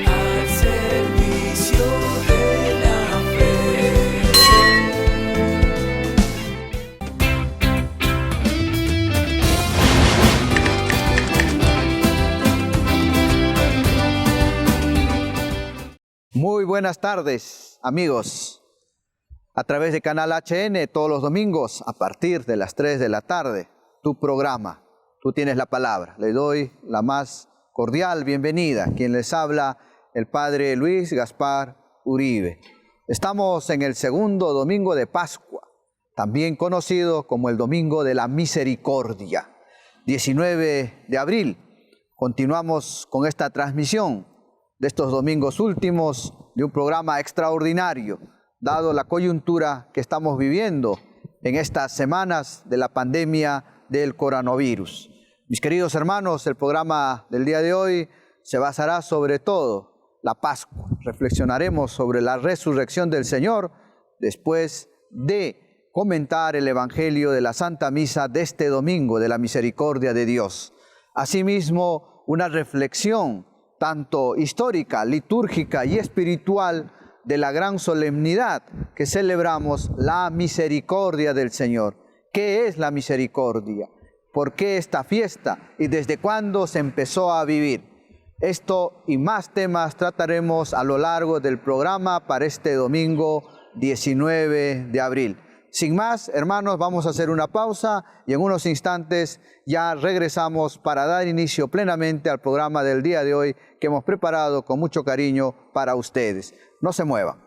al servicio de la fe. Muy buenas tardes, amigos. A través de Canal HN, todos los domingos, a partir de las 3 de la tarde, tu programa, Tú tienes la palabra. Le doy la más cordial bienvenida. Quien les habla, el Padre Luis Gaspar Uribe. Estamos en el segundo domingo de Pascua, también conocido como el Domingo de la Misericordia, 19 de abril. Continuamos con esta transmisión de estos domingos últimos de un programa extraordinario, dado la coyuntura que estamos viviendo en estas semanas de la pandemia del coronavirus. Mis queridos hermanos, el programa del día de hoy se basará sobre todo la Pascua. Reflexionaremos sobre la resurrección del Señor después de comentar el Evangelio de la Santa Misa de este domingo de la Misericordia de Dios. Asimismo, una reflexión tanto histórica, litúrgica y espiritual de la gran solemnidad que celebramos, la misericordia del Señor. ¿Qué es la misericordia? ¿Por qué esta fiesta? ¿Y desde cuándo se empezó a vivir? Esto y más temas trataremos a lo largo del programa para este domingo 19 de abril. Sin más, hermanos, vamos a hacer una pausa y en unos instantes ya regresamos para dar inicio plenamente al programa del día de hoy que hemos preparado con mucho cariño para ustedes. No se muevan.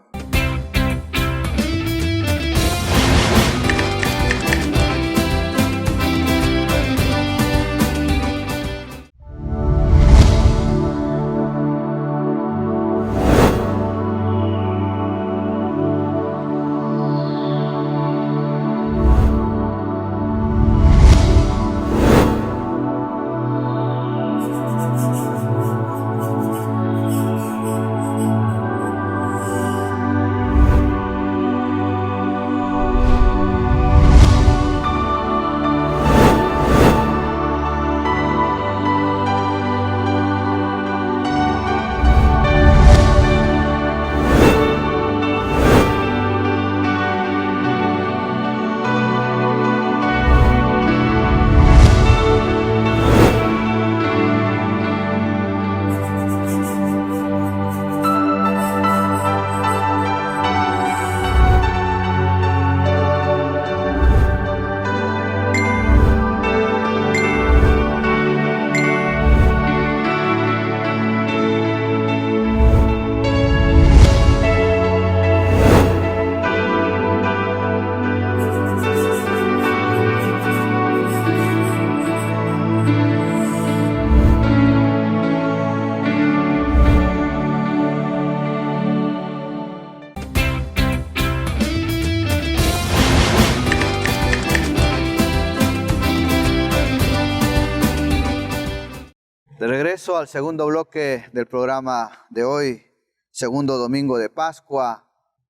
De regreso al segundo bloque del programa de hoy, segundo domingo de Pascua,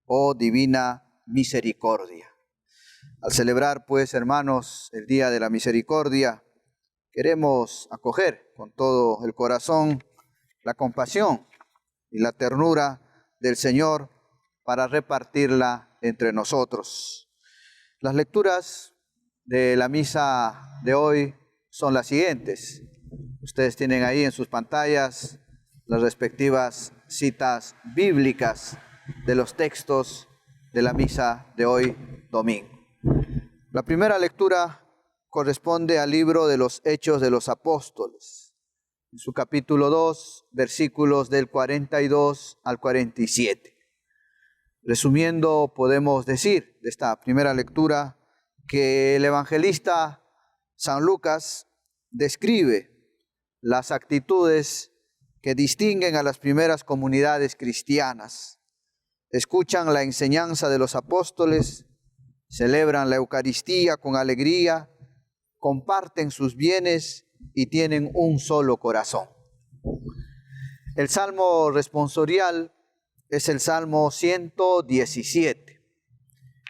oh Divina Misericordia. Al celebrar, pues, hermanos, el Día de la Misericordia, queremos acoger con todo el corazón la compasión y la ternura del Señor para repartirla entre nosotros. Las lecturas de la misa de hoy son las siguientes. Ustedes tienen ahí en sus pantallas las respectivas citas bíblicas de los textos de la misa de hoy domingo. La primera lectura corresponde al libro de los Hechos de los Apóstoles, en su capítulo 2, versículos del 42 al 47. Resumiendo, podemos decir de esta primera lectura que el evangelista San Lucas describe las actitudes que distinguen a las primeras comunidades cristianas. Escuchan la enseñanza de los apóstoles, celebran la Eucaristía con alegría, comparten sus bienes y tienen un solo corazón. El salmo responsorial es el Salmo 117,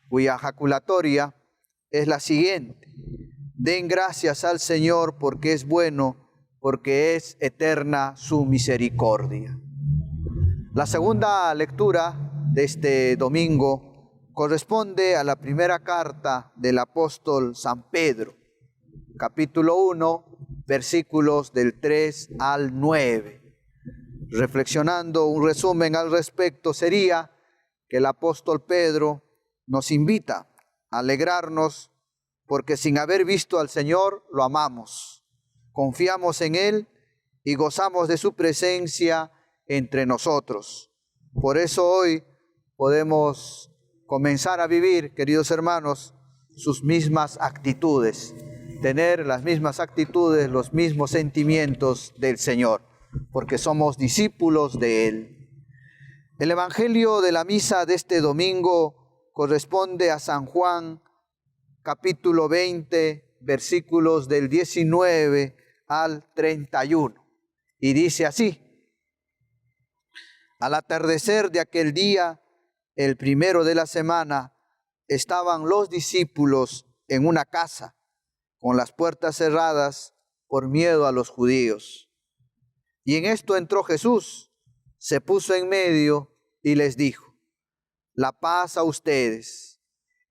cuya jaculatoria es la siguiente: Den gracias al Señor porque es bueno, porque es eterna su misericordia. La segunda lectura de este domingo corresponde a la primera carta del apóstol San Pedro, capítulo 1, versículos del 3 al 9. Reflexionando un resumen al respecto sería que el apóstol Pedro nos invita a alegrarnos porque sin haber visto al Señor lo amamos, confiamos en Él y gozamos de su presencia entre nosotros. Por eso hoy podemos comenzar a vivir, queridos hermanos, sus mismas actitudes, tener las mismas actitudes, los mismos sentimientos del Señor, porque somos discípulos de Él. El Evangelio de la misa de este domingo corresponde a San Juan, capítulo 20, versículos del 19 al 31. Y dice así: al atardecer de aquel día, el primero de la semana, estaban los discípulos en una casa, con las puertas cerradas por miedo a los judíos. Y en esto entró Jesús, se puso en medio y les dijo: la paz a ustedes.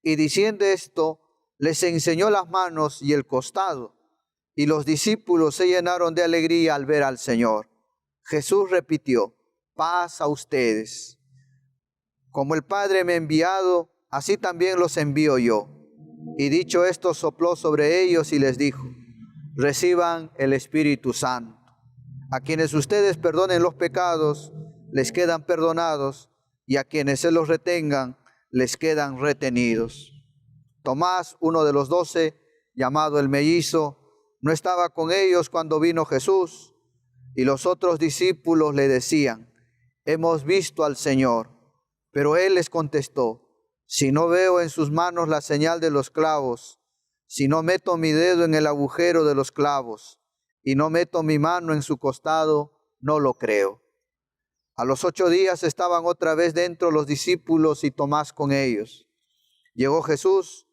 Y diciendo esto, les enseñó las manos y el costado, y los discípulos se llenaron de alegría al ver al Señor. Jesús repitió: paz a ustedes. Como el Padre me ha enviado, así también los envío yo. Y dicho esto, sopló sobre ellos y les dijo: reciban el Espíritu Santo. A quienes ustedes perdonen los pecados, les quedan perdonados, y a quienes se los retengan, les quedan retenidos. Tomás, uno de los 12, llamado el mellizo, no estaba con ellos cuando vino Jesús, y los otros discípulos le decían: hemos visto al Señor. Pero él les contestó: si no veo en sus manos la señal de los clavos, si no meto mi dedo en el agujero de los clavos, y no meto mi mano en su costado, no lo creo. A los 8 días estaban otra vez dentro los discípulos y Tomás con ellos. Llegó Jesús,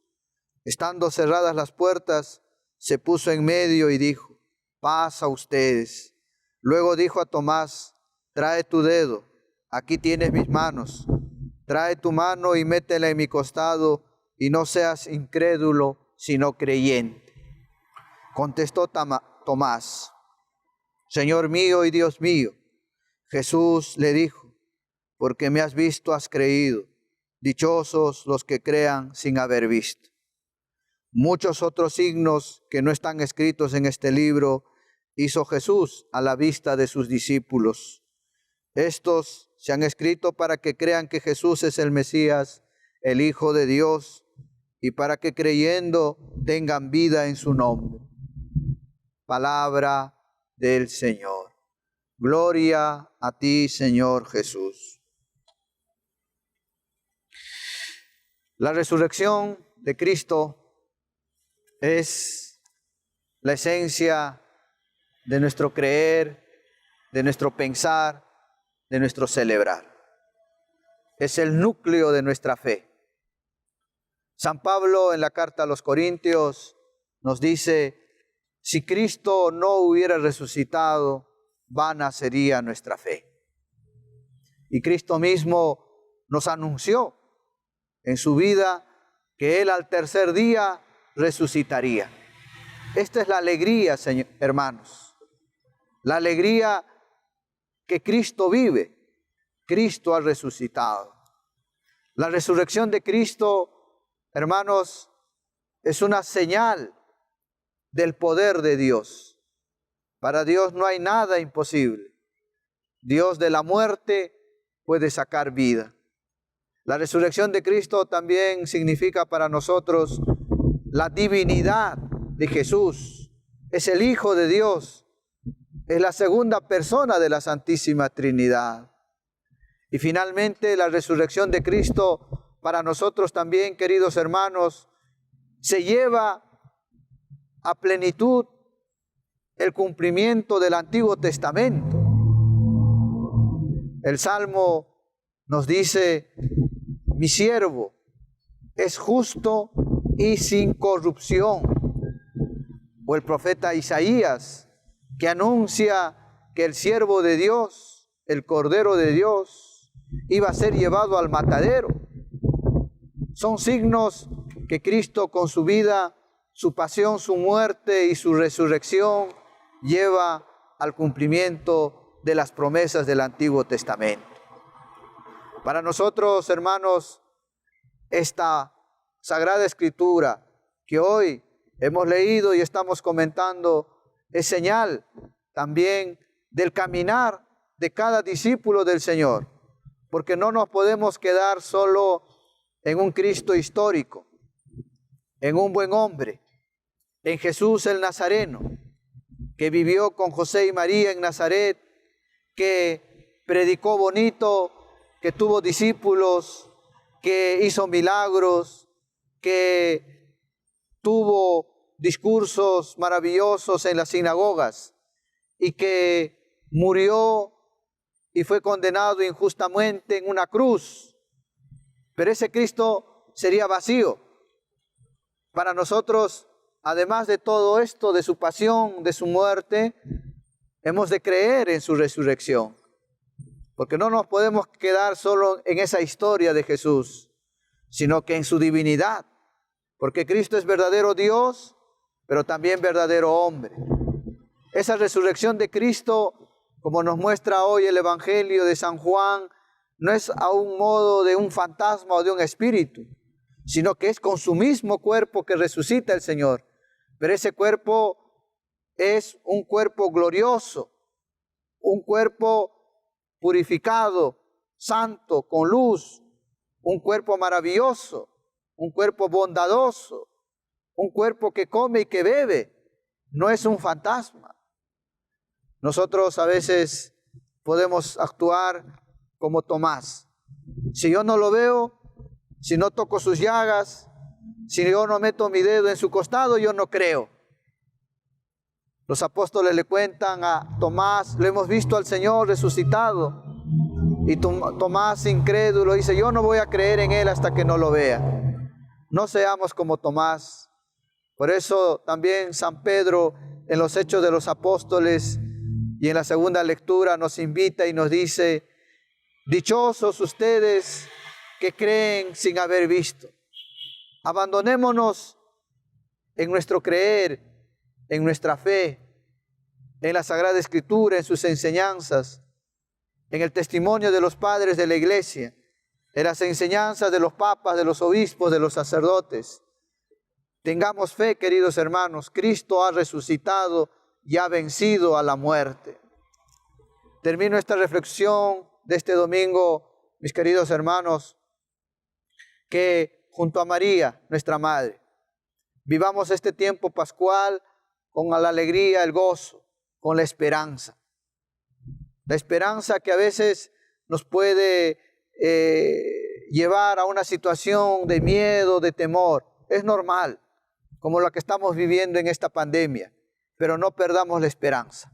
estando cerradas las puertas, se puso en medio y dijo: paz a ustedes. Luego dijo a Tomás: trae tu dedo, aquí tienes mis manos. Trae tu mano y métela en mi costado, y no seas incrédulo, sino creyente. Contestó Tomás: Señor mío y Dios mío. Jesús le dijo: porque me has visto, has creído. Dichosos los que crean sin haber visto. Muchos otros signos que no están escritos en este libro hizo Jesús a la vista de sus discípulos. Estos se han escrito para que crean que Jesús es el Mesías, el Hijo de Dios, y para que creyendo tengan vida en su nombre. Palabra del Señor. Gloria a ti, Señor Jesús. La resurrección de Cristo es la esencia de nuestro creer, de nuestro pensar, de nuestro celebrar. Es el núcleo de nuestra fe. San Pablo en la carta a los Corintios nos dice: si Cristo no hubiera resucitado, vana sería nuestra fe. Y Cristo mismo nos anunció en su vida que Él al tercer día resucitaría. Esta es la alegría, hermanos. La alegría que Cristo vive. Cristo ha resucitado. La resurrección de Cristo, hermanos, es una señal del poder de Dios. Para Dios no hay nada imposible. Dios de la muerte puede sacar vida. La resurrección de Cristo también significa para nosotros la divinidad de Jesús. Es el Hijo de Dios. Es la segunda persona de la Santísima Trinidad. Y finalmente la resurrección de Cristo para nosotros también, queridos hermanos, se lleva a plenitud el cumplimiento del Antiguo Testamento. El Salmo nos dice: mi siervo es justo y sin corrupción. o el profeta Isaías, que anuncia que el siervo de Dios, el Cordero de Dios, iba a ser llevado al matadero. Son signos que Cristo con su vida, su pasión, su muerte y su resurrección lleva al cumplimiento de las promesas del Antiguo Testamento. Para nosotros, hermanos, esta Sagrada Escritura que hoy hemos leído y estamos comentando es señal también del caminar de cada discípulo del Señor, porque no nos podemos quedar solo en un Cristo histórico, en un buen hombre, en Jesús el Nazareno, que vivió con José y María en Nazaret, que predicó bonito, que tuvo discípulos, que hizo milagros, que tuvo discursos maravillosos en las sinagogas y que murió y fue condenado injustamente en una cruz. Pero ese Cristo sería vacío. Para nosotros, además de todo esto, de su pasión, de su muerte, hemos de creer en su resurrección. Porque no nos podemos quedar solo en esa historia de Jesús, sino que en su divinidad. Porque Cristo es verdadero Dios, pero también verdadero hombre. Esa resurrección de Cristo, como nos muestra hoy el Evangelio de San Juan, no es a un modo de un fantasma o de un espíritu, sino que es con su mismo cuerpo que resucita el Señor. Pero ese cuerpo es un cuerpo glorioso, un cuerpo purificado, santo, con luz, un cuerpo maravilloso, un cuerpo bondadoso, un cuerpo que come y que bebe, no es un fantasma. Nosotros a veces podemos actuar como Tomás. Si yo no lo veo, si no toco sus llagas, si yo no meto mi dedo en su costado, yo no creo. Los apóstoles le cuentan a Tomás, lo hemos visto al Señor resucitado. Y Tomás, incrédulo, dice, yo no voy a creer en Él hasta que no lo vea. No seamos como Tomás. Por eso también San Pedro, en los Hechos de los Apóstoles y en la segunda lectura, nos invita y nos dice, dichosos ustedes que creen sin haber visto. Abandonémonos en nuestro creer, en nuestra fe, en la Sagrada Escritura, en sus enseñanzas, en el testimonio de los padres de la Iglesia, en las enseñanzas de los papas, de los obispos, de los sacerdotes. Tengamos fe, queridos hermanos, Cristo ha resucitado y ha vencido a la muerte. Termino esta reflexión de este domingo, mis queridos hermanos, que junto a María, nuestra Madre, vivamos este tiempo pascual con la alegría, el gozo, con la esperanza. La esperanza que a veces nos puede llevar a una situación de miedo, de temor. Es normal, como la que estamos viviendo en esta pandemia, pero no perdamos la esperanza.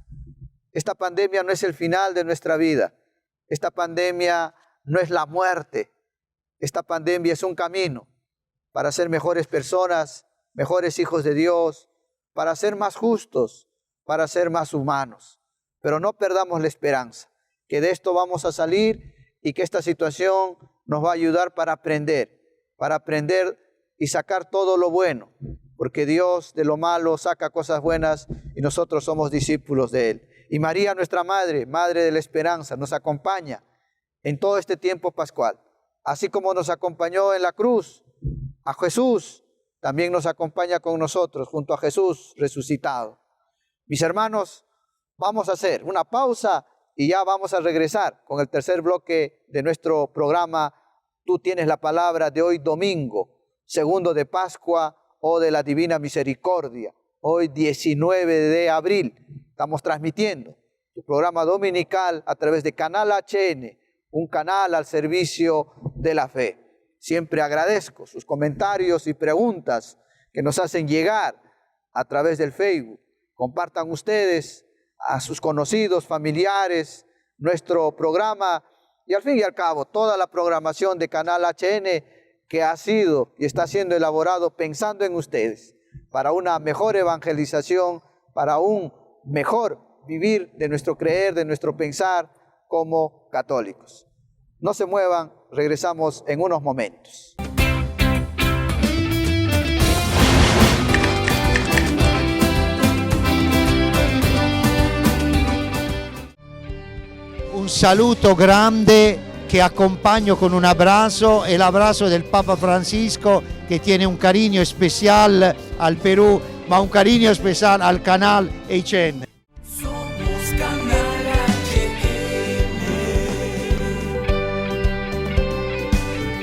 Esta pandemia no es el final de nuestra vida. Esta pandemia no es la muerte. Esta pandemia es un camino para ser mejores personas, mejores hijos de Dios, para ser más justos, para ser más humanos. Pero no perdamos la esperanza, que de esto vamos a salir y que esta situación nos va a ayudar para aprender y sacar todo lo bueno, porque Dios de lo malo saca cosas buenas y nosotros somos discípulos de Él. Y María, nuestra Madre, Madre de la Esperanza, nos acompaña en todo este tiempo pascual. Así como nos acompañó en la cruz a Jesús, también nos acompaña con nosotros junto a Jesús resucitado. Mis hermanos, vamos a hacer una pausa y ya vamos a regresar con el tercer bloque de nuestro programa. Tú tienes la palabra de hoy domingo, segundo de Pascua o de la Divina Misericordia. Hoy 19 de abril estamos transmitiendo tu programa dominical a través de Canal HN, un canal al servicio de la fe. Siempre agradezco sus comentarios y preguntas que nos hacen llegar a través del Facebook. Compartan ustedes a sus conocidos, familiares, nuestro programa y al fin y al cabo toda la programación de Canal HN que ha sido y está siendo elaborado pensando en ustedes, para una mejor evangelización, para un mejor vivir de nuestro creer, de nuestro pensar como católicos. No se muevan, regresamos en unos momentos. Un saluto grande che accompagno con un abrazo, è l'abrazo del Papa Francisco che tiene un cariño especial al Perú, ma un cariño especial al canal HN. Somos Canal HN,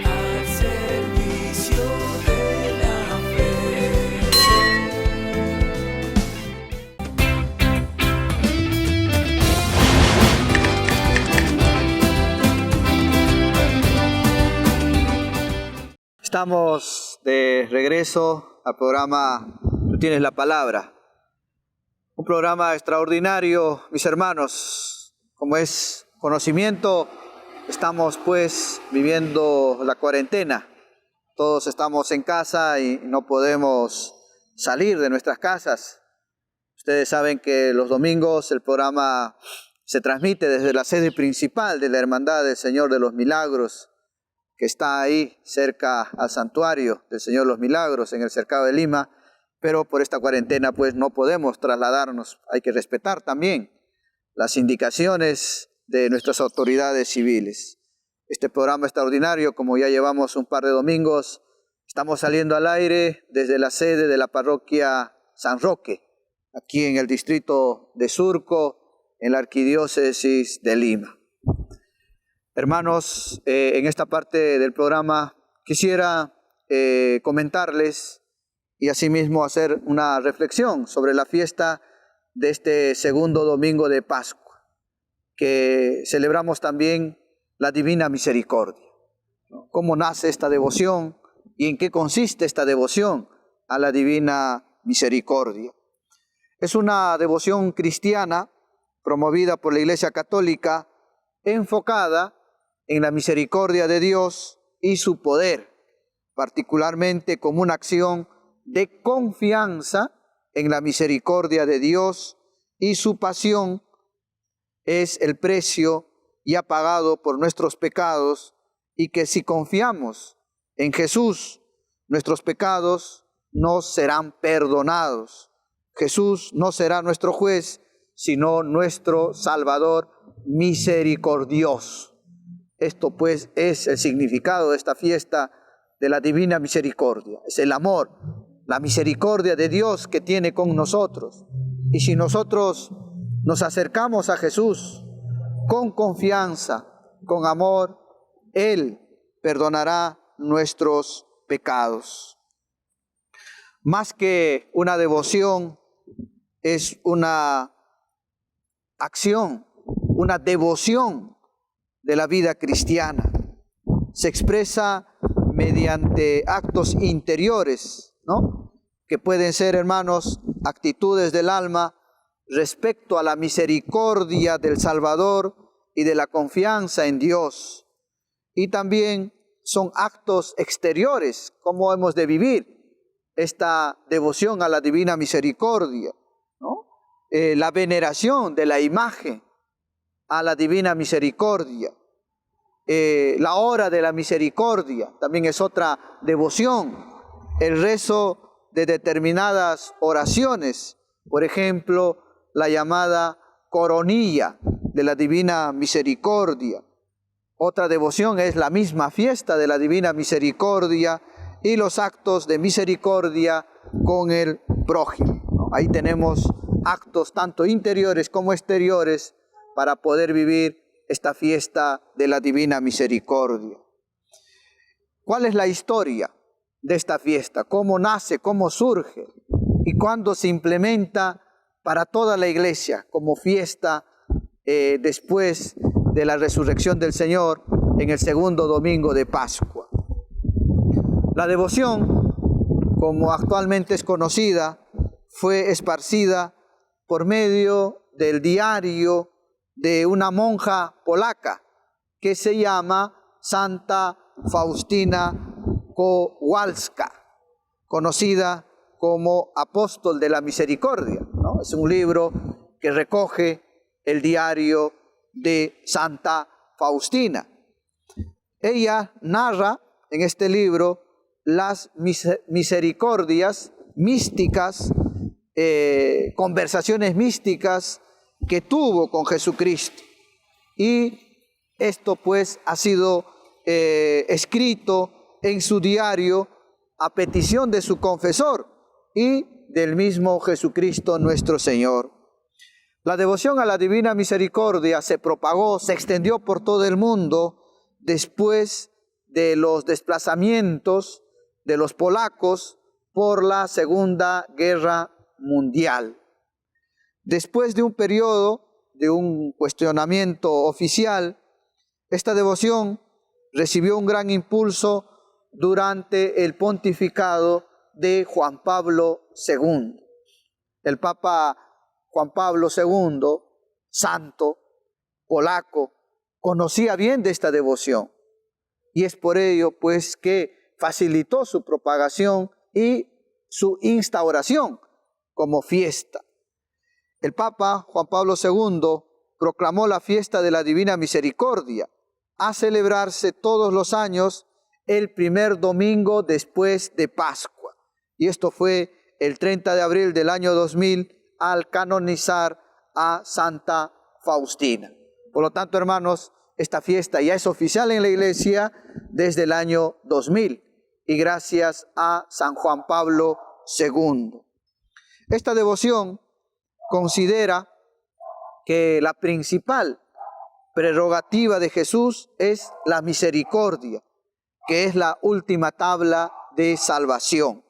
al servicio de la fe. Estamos de regreso al programa Tú tienes la palabra. Un programa extraordinario, mis hermanos. Como es conocimiento, estamos pues viviendo la cuarentena. Todos estamos en casa y no podemos salir de nuestras casas. Ustedes saben que los domingos el programa se transmite desde la sede principal de la Hermandad del Señor de los Milagros, que está ahí cerca al santuario del Señor de los Milagros en el Cercado de Lima, pero por esta cuarentena pues no podemos trasladarnos. Hay que respetar también las indicaciones de nuestras autoridades civiles. Este programa extraordinario, como ya llevamos un par de domingos, estamos saliendo al aire desde la sede de la parroquia San Roque, aquí en el distrito de Surco, en la arquidiócesis de Lima. Hermanos, en esta parte del programa quisiera comentarles y asimismo hacer una reflexión sobre la fiesta de este segundo domingo de Pascua, que celebramos también la Divina Misericordia. ¿Cómo nace esta devoción y en qué consiste esta devoción a la Divina Misericordia? Es una devoción cristiana promovida por la Iglesia Católica, enfocada en la misericordia de Dios y su poder, particularmente como una acción de confianza en la misericordia de Dios, y su pasión es el precio ya pagado por nuestros pecados, y que si confiamos en Jesús, nuestros pecados no serán perdonados. Jesús no será nuestro juez, sino nuestro Salvador misericordioso. Esto pues es el significado de esta fiesta de la Divina Misericordia. Es el amor, la misericordia de Dios que tiene con nosotros. Y si nosotros nos acercamos a Jesús con confianza, con amor, Él perdonará nuestros pecados. Más que una devoción, es una acción, una devoción de la vida cristiana. Se expresa mediante actos interiores, ¿no? Que pueden ser, hermanos, actitudes del alma respecto a la misericordia del Salvador y de la confianza en Dios. Y también son actos exteriores, cómo hemos de vivir esta devoción a la Divina Misericordia, ¿no? La veneración de la imagen a la Divina Misericordia. La hora de la misericordia también es otra devoción. El rezo de determinadas oraciones, por ejemplo, la llamada coronilla de la Divina Misericordia. Otra devoción es la misma fiesta de la Divina Misericordia y los actos de misericordia con el prójimo, ¿no? Ahí tenemos actos tanto interiores como exteriores para poder vivir esta fiesta de la Divina Misericordia. ¿Cuál es la historia de esta fiesta? ¿Cómo nace? ¿Cómo surge? ¿Y cuándo se implementa para toda la Iglesia como fiesta después de la resurrección del Señor en el segundo domingo de Pascua? La devoción, como actualmente es conocida, fue esparcida por medio del diario de una monja polaca que se llama Santa Faustina Kowalska, conocida como apóstol de la misericordia, ¿no? Es un libro que recoge el diario de Santa Faustina. Ella narra en este libro las misericordias místicas, conversaciones místicas que tuvo con Jesucristo. Y esto pues ha sido escrito en su diario a petición de su confesor y del mismo Jesucristo nuestro Señor. La devoción a la Divina Misericordia se propagó, se extendió por todo el mundo después de los desplazamientos de los polacos por la Segunda Guerra Mundial. Después de un periodo de un cuestionamiento oficial, esta devoción recibió un gran impulso durante el pontificado de Juan Pablo II. El Papa Juan Pablo II, santo, polaco, conocía bien de esta devoción y es por ello pues que facilitó su propagación y su instauración como fiesta. El Papa Juan Pablo II proclamó la fiesta de la Divina Misericordia a celebrarse todos los años el primer domingo después de Pascua. Y esto fue el 30 de abril del año 2000 al canonizar a Santa Faustina. Por lo tanto, hermanos, esta fiesta ya es oficial en la Iglesia desde el año 2000 y gracias a San Juan Pablo II. Esta devoción considera que la principal prerrogativa de Jesús es la misericordia, que es la última tabla de salvación.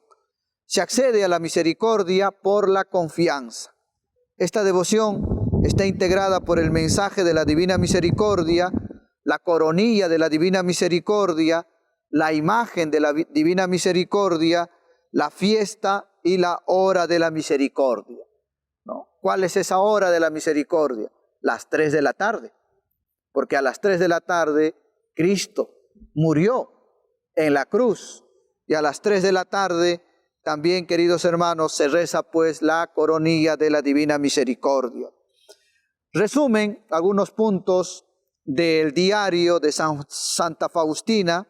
Se accede a la misericordia por la confianza. Esta devoción está integrada por el mensaje de la Divina Misericordia, la coronilla de la Divina Misericordia, la imagen de la Divina Misericordia, la fiesta y la hora de la misericordia, ¿no? ¿Cuál es esa hora de la misericordia? Las 3 de la tarde, porque a las 3 de la tarde Cristo murió en la cruz y a las 3 de la tarde también, queridos hermanos, se reza pues la coronilla de la Divina Misericordia. Resumen algunos puntos del diario de Santa Faustina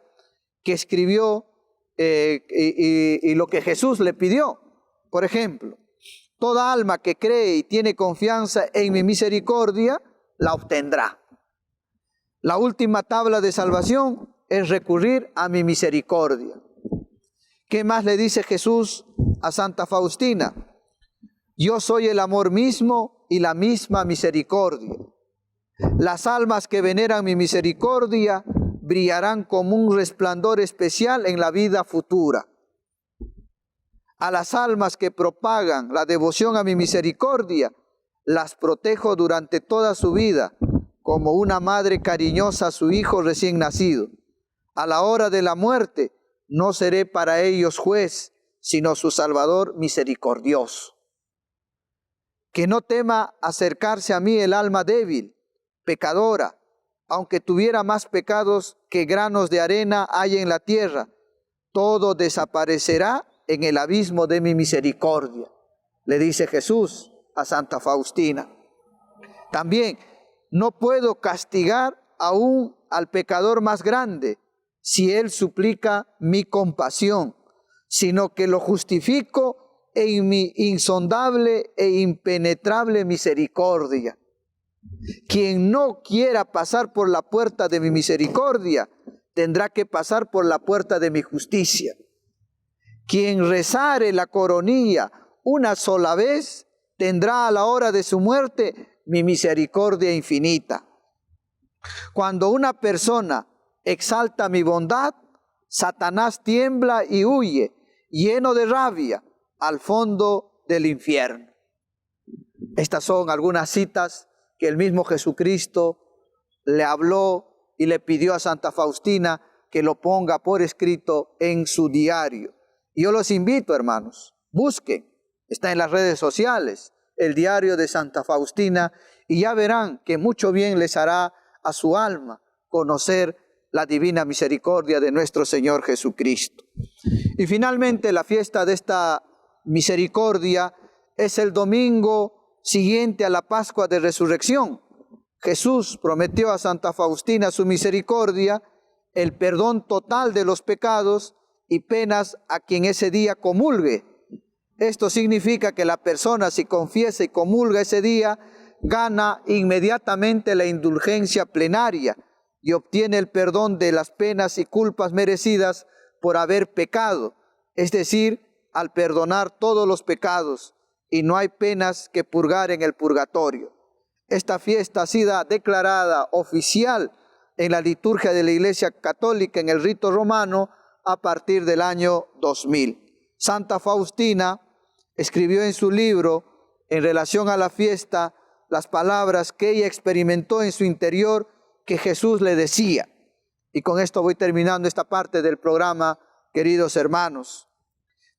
que escribió y lo que Jesús le pidió. Por ejemplo, toda alma que cree y tiene confianza en mi misericordia, la obtendrá. La última tabla de salvación es recurrir a mi misericordia. ¿Qué más le dice Jesús a Santa Faustina? Yo soy el amor mismo y la misma misericordia. Las almas que veneran mi misericordia brillarán como un resplandor especial en la vida futura. A las almas que propagan la devoción a mi misericordia, las protejo durante toda su vida, como una madre cariñosa a su hijo recién nacido. A la hora de la muerte, no seré para ellos juez, sino su Salvador misericordioso. Que no tema acercarse a mí el alma débil, pecadora, aunque tuviera más pecados que granos de arena hay en la tierra, todo desaparecerá en el abismo de mi misericordia, le dice Jesús a Santa Faustina. También, no puedo castigar aún al pecador más grande, si él suplica mi compasión, sino que lo justifico en mi insondable e impenetrable misericordia. Quien no quiera pasar por la puerta de mi misericordia, tendrá que pasar por la puerta de mi justicia. Quien rezare la coronilla una sola vez, tendrá a la hora de su muerte mi misericordia infinita. Cuando una persona exalta mi bondad, Satanás tiembla y huye, lleno de rabia, al fondo del infierno. Estas son algunas citas que el mismo Jesucristo le habló y le pidió a Santa Faustina que lo ponga por escrito en su diario. Y yo los invito, hermanos, busquen, está en las redes sociales, el diario de Santa Faustina, y ya verán que mucho bien les hará a su alma conocer la divina misericordia de nuestro Señor Jesucristo. Y finalmente la fiesta de esta Misericordia es el domingo siguiente a la Pascua de Resurrección. Jesús prometió a Santa Faustina su misericordia, el perdón total de los pecados y penas a quien ese día comulgue. Esto significa que la persona, si confiesa y comulga ese día, gana inmediatamente la indulgencia plenaria y obtiene el perdón de las penas y culpas merecidas por haber pecado, es decir, al perdonar todos los pecados, y no hay penas que purgar en el purgatorio. Esta fiesta ha sido declarada oficial en la liturgia de la Iglesia Católica en el rito romano a partir del año 2000. Santa Faustina escribió en su libro, en relación a la fiesta, las palabras que ella experimentó en su interior que Jesús le decía. Y con esto voy terminando esta parte del programa, queridos hermanos.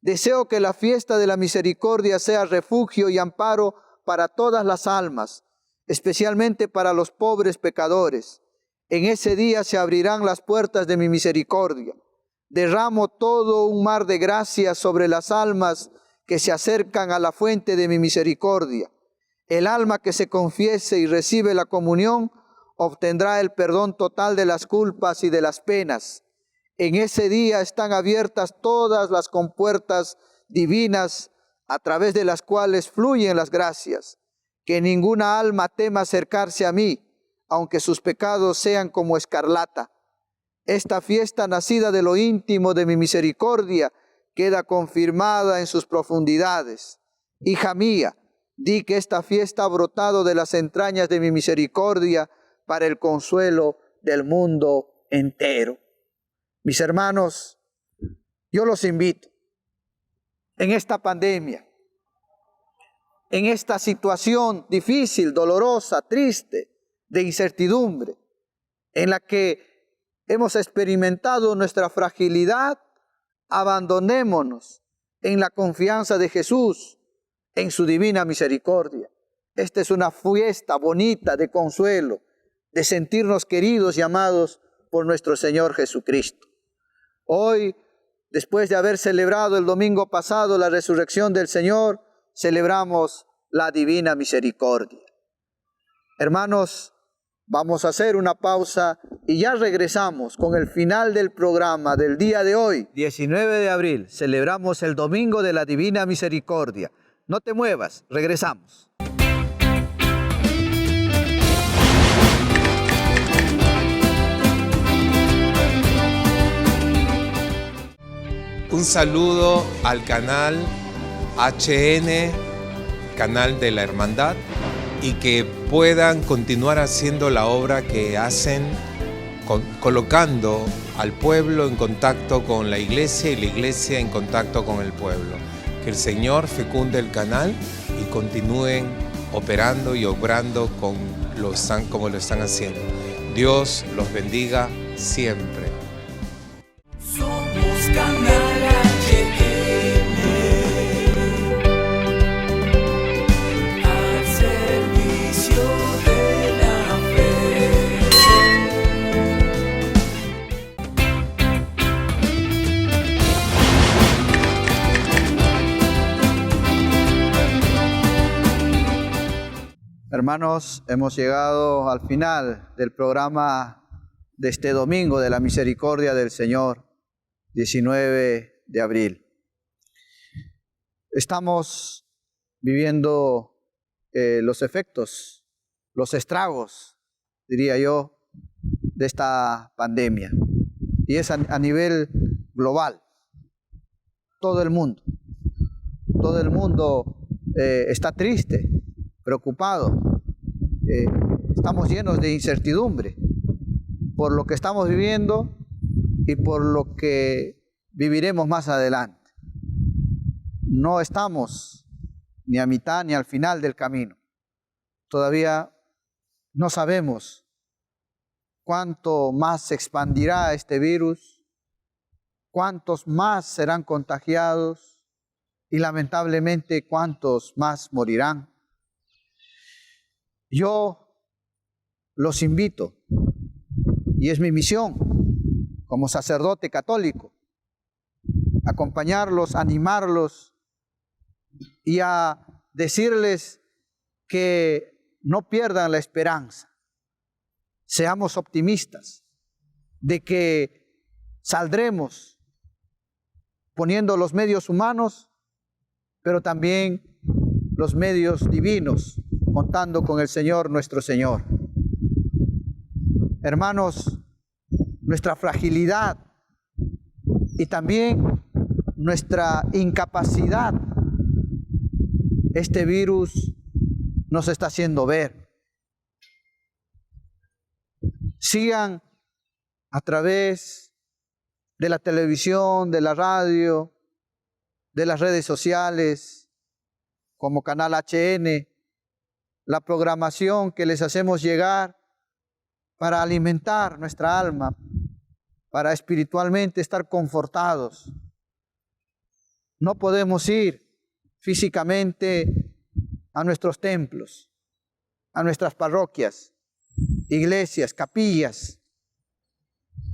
Deseo que la fiesta de la misericordia sea refugio y amparo para todas las almas, especialmente para los pobres pecadores. En ese día se abrirán las puertas de mi misericordia. Derramo todo un mar de gracia sobre las almas que se acercan a la fuente de mi misericordia. El alma que se confiese y recibe la comunión obtendrá el perdón total de las culpas y de las penas. En ese día están abiertas todas las compuertas divinas a través de las cuales fluyen las gracias. Que ninguna alma tema acercarse a mí, aunque sus pecados sean como escarlata. Esta fiesta nacida de lo íntimo de mi misericordia queda confirmada en sus profundidades. Hija mía, di que esta fiesta ha brotado de las entrañas de mi misericordia para el consuelo del mundo entero. Mis hermanos, yo los invito en esta pandemia, en esta situación difícil, dolorosa, triste, de incertidumbre, en la que hemos experimentado nuestra fragilidad, abandonémonos en la confianza de Jesús, en su divina misericordia. Esta es una fiesta bonita de consuelo, de sentirnos queridos y amados por nuestro Señor Jesucristo. Hoy, después de haber celebrado el domingo pasado la resurrección del Señor, celebramos la divina misericordia. Hermanos, vamos a hacer una pausa y ya regresamos con el final del programa del día de hoy. 19 de abril, celebramos el Domingo de la Divina Misericordia. No te muevas, regresamos. Un saludo al canal HN, canal de la Hermandad, y que puedan continuar haciendo la obra que hacen, colocando al pueblo en contacto con la iglesia y la iglesia en contacto con el pueblo. Que el Señor fecunde el canal y continúen operando y obrando como lo están haciendo. Dios los bendiga siempre. Somos Canal HN, al servicio de la fe. Hermanos, hemos llegado al final del programa de este domingo de la misericordia del Señor, 19 de abril. Estamos viviendo los efectos, los estragos, diría yo, de esta pandemia. Y es a nivel global. Todo el mundo está triste, preocupado. Estamos llenos de incertidumbre por lo que estamos viviendo y por lo que viviremos más adelante. No estamos ni a mitad ni al final del camino. Todavía no sabemos cuánto más se expandirá este virus, cuántos más serán contagiados y lamentablemente cuántos más morirán. Yo los invito, y es mi misión como sacerdote católico, acompañarlos, animarlos y a decirles que no pierdan la esperanza. Seamos optimistas de que saldremos poniendo los medios humanos, pero también los medios divinos, contando con el Señor nuestro Señor. Hermanos, nuestra fragilidad y también nuestra incapacidad, este virus nos está haciendo ver. Sigan a través de la televisión, de la radio, de las redes sociales, como Canal HN, la programación que les hacemos llegar para alimentar nuestra alma, para espiritualmente estar confortados. No podemos ir físicamente a nuestros templos, a nuestras parroquias, iglesias, capillas.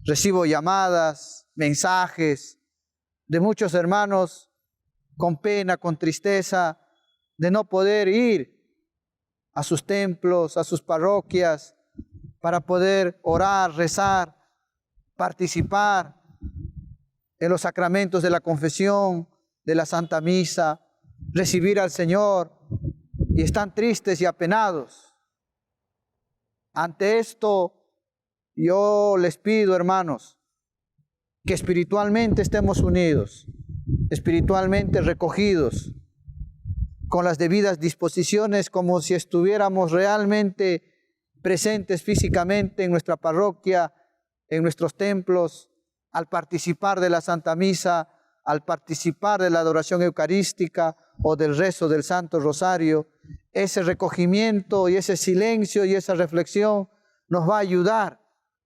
Recibo llamadas, mensajes de muchos hermanos con pena, con tristeza, de no poder ir a sus templos, a sus parroquias, para poder orar, rezar, participar en los sacramentos de la confesión, de la Santa Misa, recibir al Señor, y están tristes y apenados. Ante esto, yo les pido, hermanos, que espiritualmente estemos unidos, espiritualmente recogidos, con las debidas disposiciones, como si estuviéramos realmente presentes físicamente en nuestra parroquia, en nuestros templos, al participar de la Santa Misa, al participar de la adoración eucarística o del rezo del Santo Rosario. Ese recogimiento y ese silencio y esa reflexión nos va a ayudar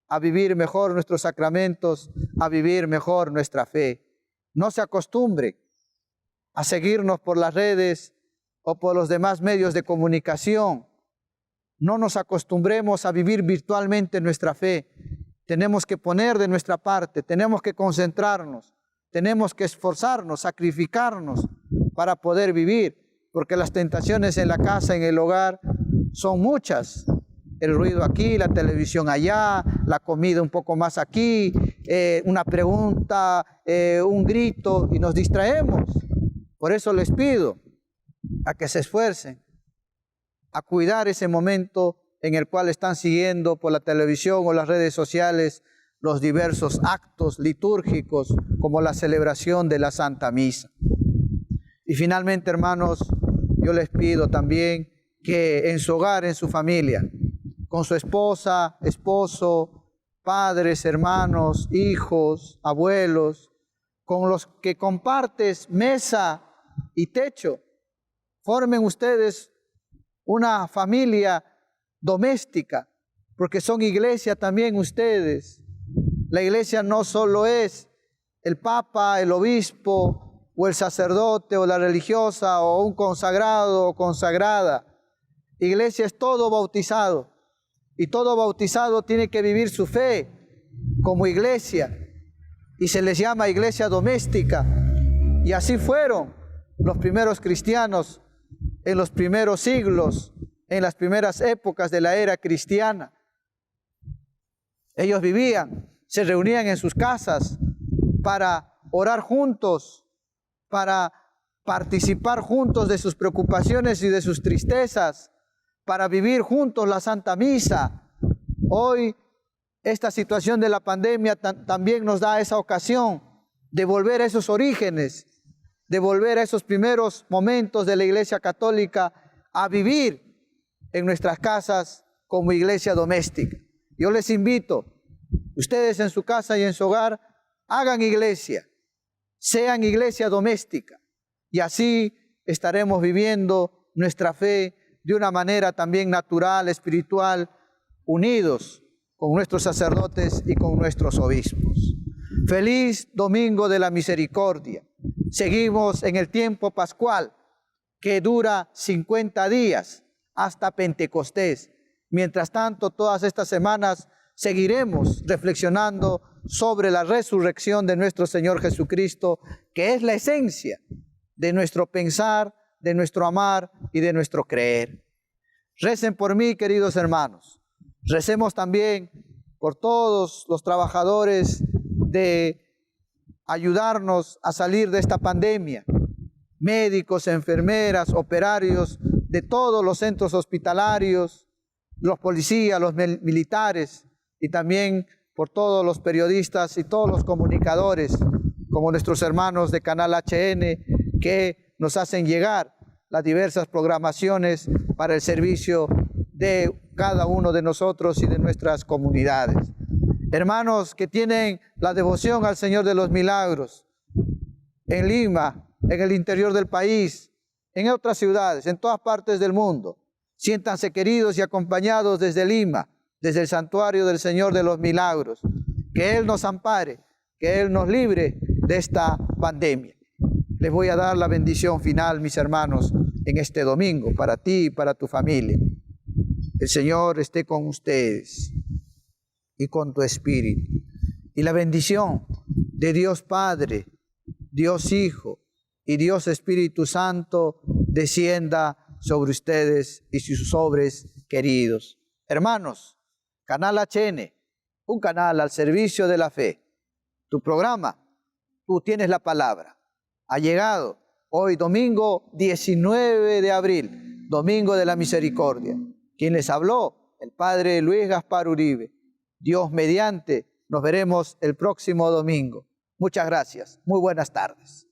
a vivir mejor nuestros sacramentos, a vivir mejor nuestra fe. No se acostumbre a seguirnos por las redes o por los demás medios de comunicación. No nos acostumbremos a vivir virtualmente nuestra fe. Tenemos que poner de nuestra parte, tenemos que concentrarnos, tenemos que esforzarnos, sacrificarnos para poder vivir, porque las tentaciones en la casa, en el hogar, son muchas. El ruido aquí, la televisión allá, la comida un poco más aquí, una pregunta, un grito, y nos distraemos. Por eso les pido a que se esfuercen a cuidar ese momento en el cual están siguiendo por la televisión o las redes sociales los diversos actos litúrgicos, como la celebración de la Santa Misa. Y finalmente, hermanos, yo les pido también que en su hogar, en su familia, con su esposa, esposo, padres, hermanos, hijos, abuelos, con los que compartes mesa y techo, formen ustedes una familia doméstica, porque son iglesia también ustedes. La iglesia no solo es el papa, el obispo, o el sacerdote, o la religiosa, o un consagrado o consagrada. Iglesia es todo bautizado, y todo bautizado tiene que vivir su fe como iglesia, y se les llama iglesia doméstica. Y así fueron los primeros cristianos en los primeros siglos, en las primeras épocas de la era cristiana. Ellos vivían, se reunían en sus casas para orar juntos, para participar juntos de sus preocupaciones y de sus tristezas, para vivir juntos la Santa Misa. Hoy, esta situación de la pandemia también nos da esa ocasión de volver a esos orígenes, de volver a esos primeros momentos de la Iglesia Católica, a vivir en nuestras casas como iglesia doméstica. Yo les invito, ustedes en su casa y en su hogar, hagan iglesia, sean iglesia doméstica, y así estaremos viviendo nuestra fe de una manera también natural, espiritual, unidos con nuestros sacerdotes y con nuestros obispos. Feliz Domingo de la Misericordia. Seguimos en el tiempo pascual, que dura 50 días hasta Pentecostés. Mientras tanto, todas estas semanas seguiremos reflexionando sobre la resurrección de nuestro Señor Jesucristo, que es la esencia de nuestro pensar, de nuestro amar y de nuestro creer. Recen por mí, queridos hermanos. Recemos también por todos los trabajadores de ayudarnos a salir de esta pandemia. Médicos, enfermeras, operarios de todos los centros hospitalarios, los policías, los militares y también por todos los periodistas y todos los comunicadores, como nuestros hermanos de Canal HN, que nos hacen llegar las diversas programaciones para el servicio de cada uno de nosotros y de nuestras comunidades. Hermanos que tienen la devoción al Señor de los Milagros, en Lima, en el interior del país, en otras ciudades, en todas partes del mundo, siéntanse queridos y acompañados desde Lima, desde el santuario del Señor de los Milagros. Que Él nos ampare, que Él nos libre de esta pandemia. Les voy a dar la bendición final, mis hermanos, en este domingo, para ti y para tu familia. El Señor esté con ustedes y con tu espíritu. Y la bendición de Dios Padre, Dios Hijo y Dios Espíritu Santo descienda sobre ustedes y sus sobres queridos. Hermanos, Canal HN, un canal al servicio de la fe. Tu programa, Tú Tienes la Palabra, ha llegado hoy domingo 19 de abril, Domingo de la Misericordia. Quien les habló, el Padre Luis Gaspar Uribe. Dios mediante, nos veremos el próximo domingo. Muchas gracias. Muy buenas tardes.